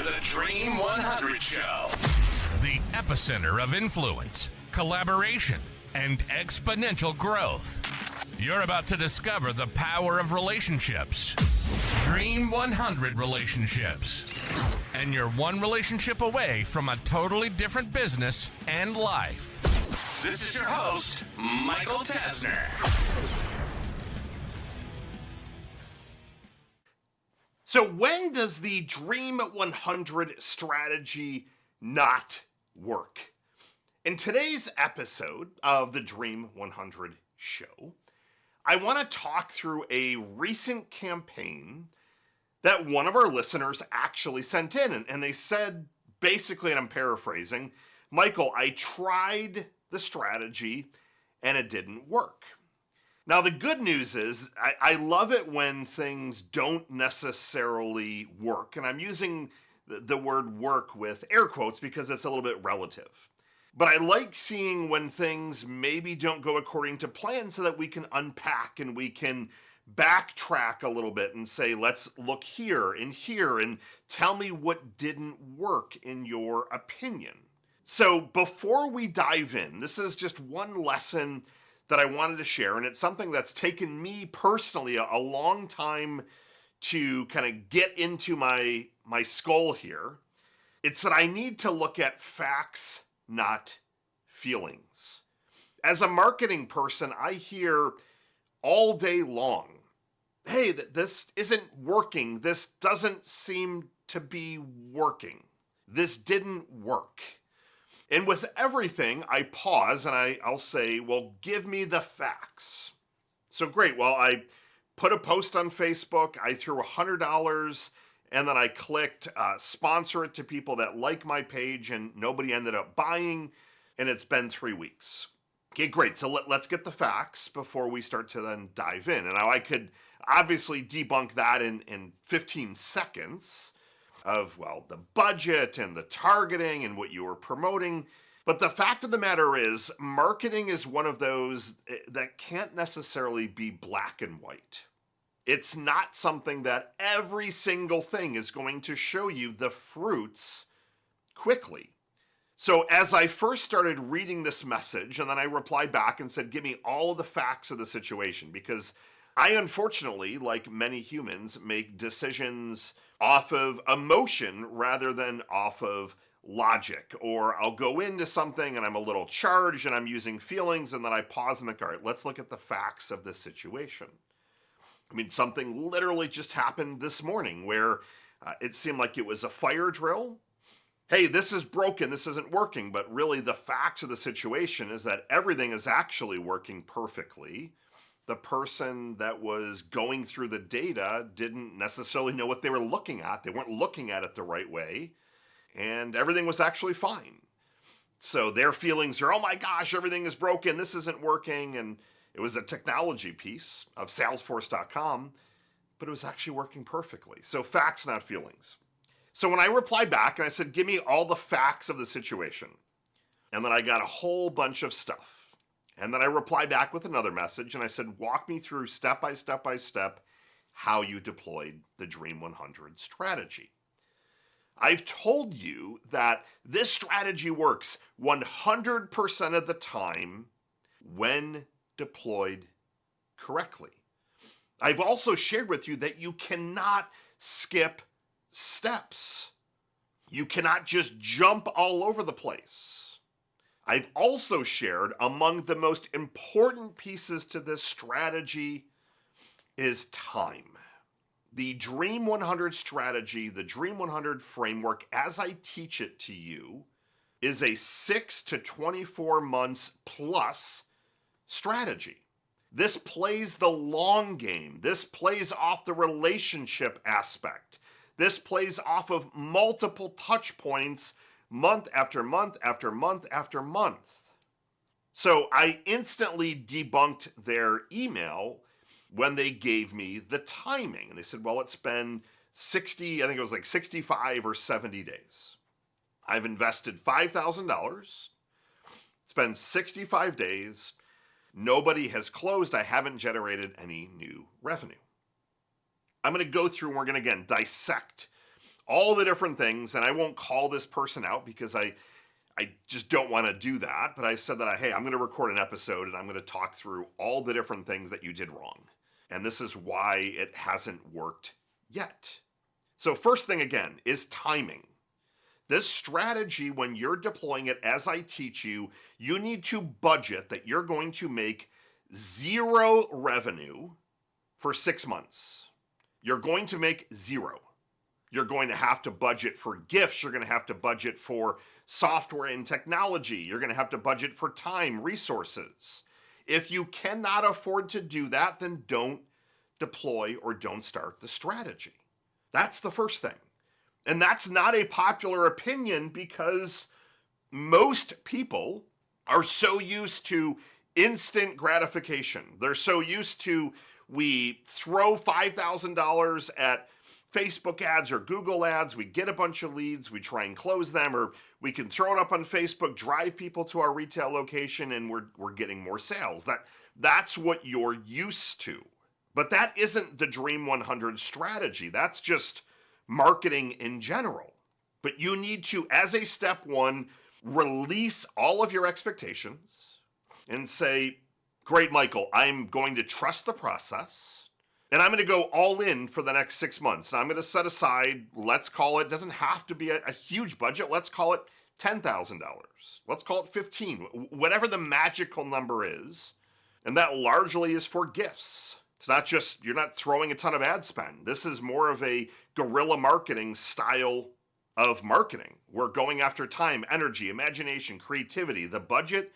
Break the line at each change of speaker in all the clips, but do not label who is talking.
the Dream 100 Show. The epicenter of influence, collaboration, and exponential growth. You're about to discover the power of relationships. Dream 100 relationships. And you're one relationship away from a totally different business and life. This is your host, Michael Tesner.
So when does the Dream 100 strategy not work? In today's episode of the Dream 100 show, I want to talk through a recent campaign that one of our listeners actually sent in. And they said, basically, and I'm paraphrasing, Michael, I tried the strategy and it didn't work. Now, the good news is I love it when things don't necessarily work. And I'm using the word work with air quotes because it's a little bit relative. But I like seeing when things maybe don't go according to plan so that we can unpack and we can backtrack a little bit and say, let's look here and tell me what didn't work in your opinion. So before we dive in, this is just one lesson that I wanted to share, and it's something that's taken me personally a long time to kind of get into my skull here. It's that I need to look at facts, not feelings. As a marketing person, I hear all day long, hey, this isn't working. This doesn't seem to be working. This didn't work. And with everything, I pause and I'll say, well, give me the facts. So great. Well, I put a post on Facebook. I threw $100 and then I clicked sponsor it to people that like my page, and nobody ended up buying. And it's been 3 weeks. Okay, great. So let's get the facts before we start to then dive in. And now I could obviously debunk that in 15 seconds. Of, well, the budget and the targeting and what you were promoting. But the fact of the matter is, marketing is one of those that can't necessarily be black and white. It's not something that every single thing is going to show you the fruits quickly. So as I first started reading this message, and then I replied back and said, give me all of the facts of the situation, because I unfortunately, like many humans, make decisions off of emotion rather than off of logic. Or I'll go into something and I'm a little charged and I'm using feelings, and then I pause and like, all right, let's look at the facts of the situation. I mean, something literally just happened this morning where it seemed like it was a fire drill. Hey, this is broken, this isn't working, but really the facts of the situation is that everything is actually working perfectly. The person that was going through the data didn't necessarily know what they were looking at. They weren't looking at it the right way, and everything was actually fine. So their feelings are, oh my gosh, everything is broken, this isn't working, and it was a technology piece of Salesforce.com, but it was actually working perfectly. So facts, not feelings. So when I replied back and I said, give me all the facts of the situation, and then I got a whole bunch of stuff. And then I replied back with another message and I said, walk me through step by step how you deployed the Dream 100 strategy. I've told you that this strategy works 100% of the time when deployed correctly. I've also shared with you that you cannot skip steps. You cannot just jump all over the place. I've also shared among the most important pieces to this strategy is time. The Dream 100 strategy, the Dream 100 framework, as I teach it to you, is a 6 to 24 months plus strategy. This plays the long game. This plays off the relationship aspect. This plays off of multiple touch points month after month after month after month. So I instantly debunked their email when they gave me the timing. And they said, well, it's been 60, I think it was like 65 or 70 days. I've invested $5,000. It's been 65 days. Nobody has closed. I haven't generated any new revenue. I'm going to go through and we're going to, again, dissect all the different things. And I won't call this person out because I just don't want to do that. But I said that, hey, I'm going to record an episode and I'm going to talk through all the different things that you did wrong. And this is why it hasn't worked yet. So first thing again is timing. This strategy, when you're deploying it as I teach you, you need to budget that you're going to make 0 revenue for 6 months. You're going to make 0. You're going to have to budget for gifts. You're going to have to budget for software and technology. You're going to have to budget for time, resources. If you cannot afford to do that, then don't deploy or don't start the strategy. That's the first thing. And that's not a popular opinion because most people are so used to instant gratification. They're so used to, we throw $5,000 at Facebook ads or Google ads, we get a bunch of leads, we try and close them, or we can throw it up on Facebook, drive people to our retail location, and we're getting more sales. That's what you're used to. But that isn't the Dream 100 strategy. That's just marketing in general. But you need to, as a step one, release all of your expectations and say, great, Michael, I'm going to trust the process. And I'm going to go all in for the next 6 months. And I'm going to set aside, let's call it, doesn't have to be a huge budget. Let's call it $10,000. Let's call it 15, whatever the magical number is. And that largely is for gifts. It's not just, you're not throwing a ton of ad spend. This is more of a guerrilla marketing style of marketing. We're going after time, energy, imagination, creativity. The budget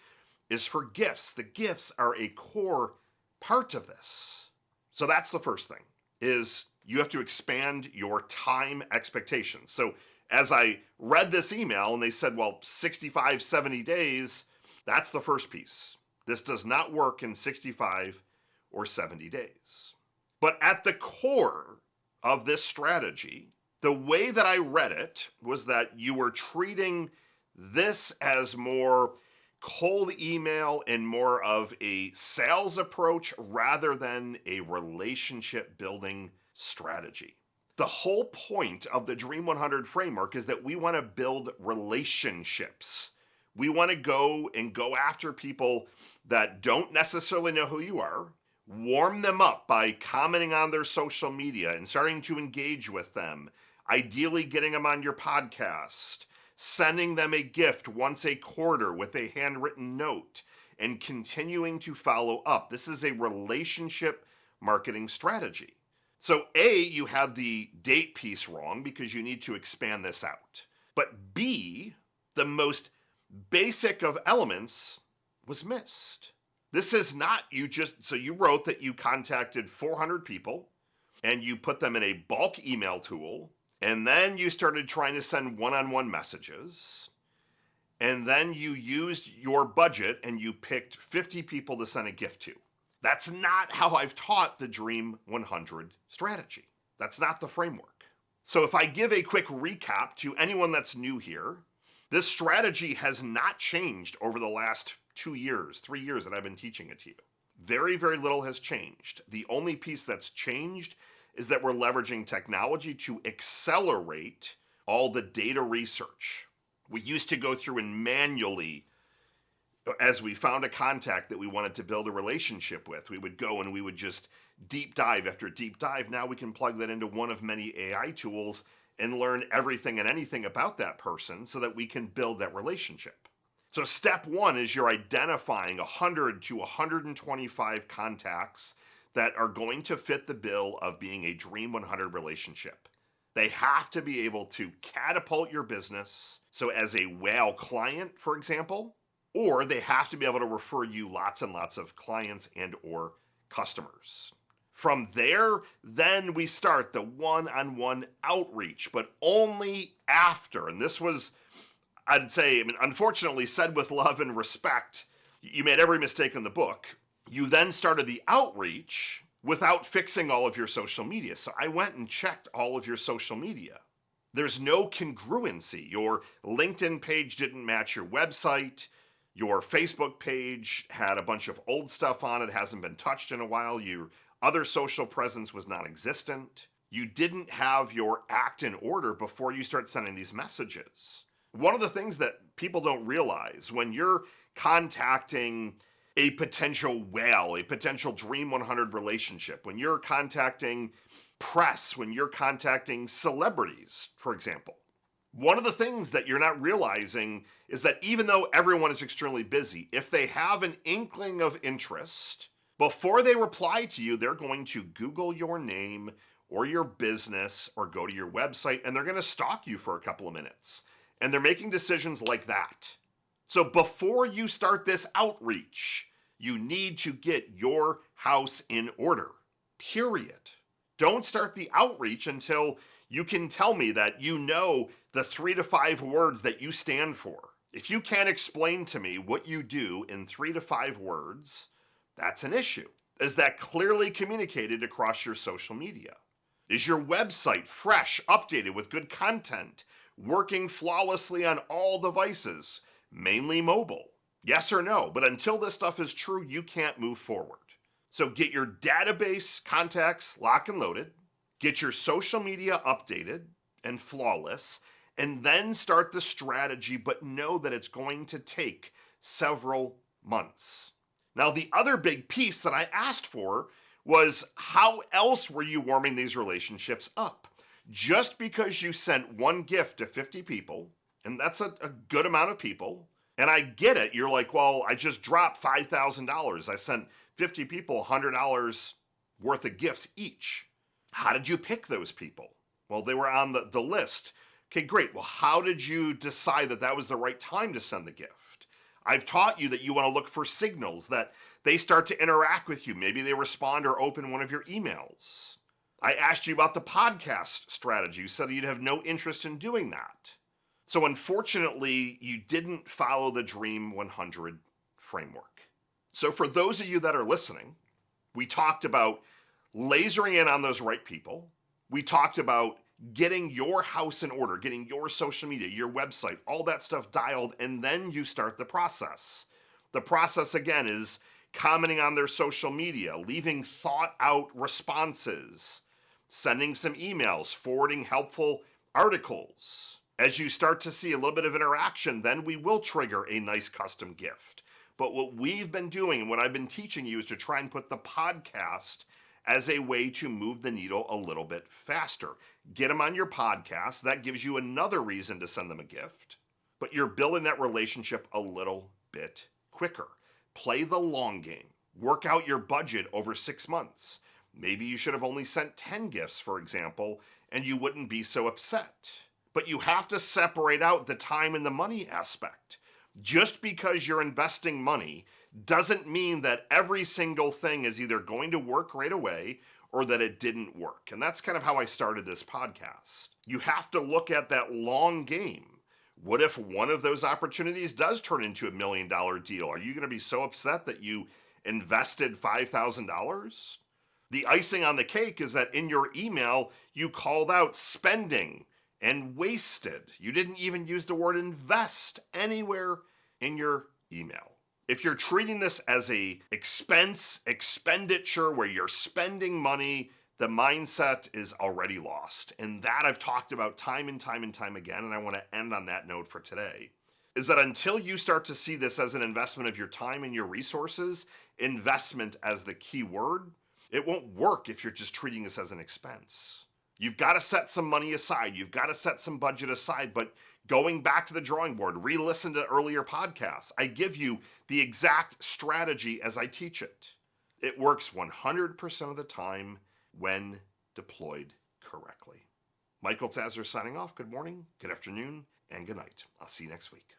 is for gifts. The gifts are a core part of this. So that's the first thing, is you have to expand your time expectations. So as I read this email and they said, well, 65, 70 days, that's the first piece. This does not work in 65 or 70 days. But at the core of this strategy, the way that I read it was that you were treating this as more cold email and more of a sales approach rather than a relationship building strategy. The whole point of the Dream 100 framework is that we want to build relationships. We want to go after people that don't necessarily know who you are, warm them up by commenting on their social media and starting to engage with them, ideally getting them on your podcast, sending them a gift once a quarter with a handwritten note, and continuing to follow up. This is a relationship marketing strategy. So A, you have the date piece wrong because you need to expand this out. But B, the most basic of elements was missed. This is not so you wrote that you contacted 400 people and you put them in a bulk email tool. And then you started trying to send one-on-one messages. And then you used your budget and you picked 50 people to send a gift to. That's not how I've taught the Dream 100 strategy. That's not the framework. So if I give a quick recap to anyone that's new here, this strategy has not changed over the last 2 years, 3 years that I've been teaching it to you. Very, very little has changed. The only piece that's changed is that we're leveraging technology to accelerate all the data research. We used to go through and manually, as we found a contact that we wanted to build a relationship with, we would go and we would just deep dive after deep dive. Now we can plug that into one of many AI tools and learn everything and anything about that person so that we can build that relationship. So step one is you're identifying 100 to 125 contacts that are going to fit the bill of being a Dream 100 relationship. They have to be able to catapult your business. So as a whale client, for example, or they have to be able to refer you lots and lots of clients and or customers. From there, then we start the one-on-one outreach, but only after, and this was, I'd say, unfortunately said with love and respect, you made every mistake in the book. You then started the outreach without fixing all of your social media. So I went and checked all of your social media. There's no congruency. Your LinkedIn page didn't match your website. Your Facebook page had a bunch of old stuff on it, hasn't been touched in a while. Your other social presence was non-existent. You didn't have your act in order before you start sending these messages. One of the things that people don't realize when you're contacting a potential whale, a potential Dream 100 relationship, when you're contacting press, when you're contacting celebrities, for example, one of the things that you're not realizing is that even though everyone is extremely busy, if they have an inkling of interest, before they reply to you, they're going to Google your name or your business or go to your website, and they're going to stalk you for a couple of minutes. And they're making decisions like that. So before you start this outreach, you need to get your house in order, period. Don't start the outreach until you can tell me that you know the 3 to 5 words that you stand for. If you can't explain to me what you do in 3 to 5 words, that's an issue. Is that clearly communicated across your social media? Is your website fresh, updated with good content, working flawlessly on all devices, mainly mobile? Yes or no? But until this stuff is true, you can't move forward. So get your database contacts locked and loaded, get your social media updated and flawless, and then start the strategy, but know that it's going to take several months. Now, the other big piece that I asked for was how else were you warming these relationships up? Just because you sent one gift to 50 people, and that's a good amount of people, and I get it, you're like, well, I just dropped $5,000. I sent 50 people $100 worth of gifts each. How did you pick those people? Well, they were on the list. Okay, great. Well, how did you decide that that was the right time to send the gift? I've taught you that you want to look for signals that they start to interact with you. Maybe they respond or open one of your emails. I asked you about the podcast strategy. You said you'd have no interest in doing that. So unfortunately, you didn't follow the Dream 100 framework. So for those of you that are listening, we talked about lasering in on those right people. We talked about getting your house in order, getting your social media, your website, all that stuff dialed, and then you start the process. The process, again, is commenting on their social media, leaving thought out responses, sending some emails, forwarding helpful articles. As you start to see a little bit of interaction, then we will trigger a nice custom gift. But what we've been doing and what I've been teaching you is to try and put the podcast as a way to move the needle a little bit faster. Get them on your podcast. That gives you another reason to send them a gift. But you're building that relationship a little bit quicker. Play the long game. Work out your budget over 6 months. Maybe you should have only sent 10 gifts, for example, and you wouldn't be so upset. But you have to separate out the time and the money aspect. Just because you're investing money doesn't mean that every single thing is either going to work right away or that it didn't work. And that's kind of how I started this podcast. You have to look at that long game. What if one of those opportunities does turn into $1 million deal? Are you going to be so upset that you invested $5,000? The icing on the cake is that in your email, you called out spending and wasted. You didn't even use the word invest anywhere in your email. If you're treating this as a expenditure where you're spending money, the mindset is already lost. And that I've talked about time and time and time again, and I want to end on that note for today, is that until you start to see this as an investment of your time and your resources, investment as the key word, it won't work if you're just treating this as an expense. You've got to set some money aside. You've got to set some budget aside, but going back to the drawing board, re-listen to earlier podcasts. I give you the exact strategy as I teach it. It works 100% of the time when deployed correctly. Michael Tazzer signing off. Good morning, good afternoon, and good night. I'll see you next week.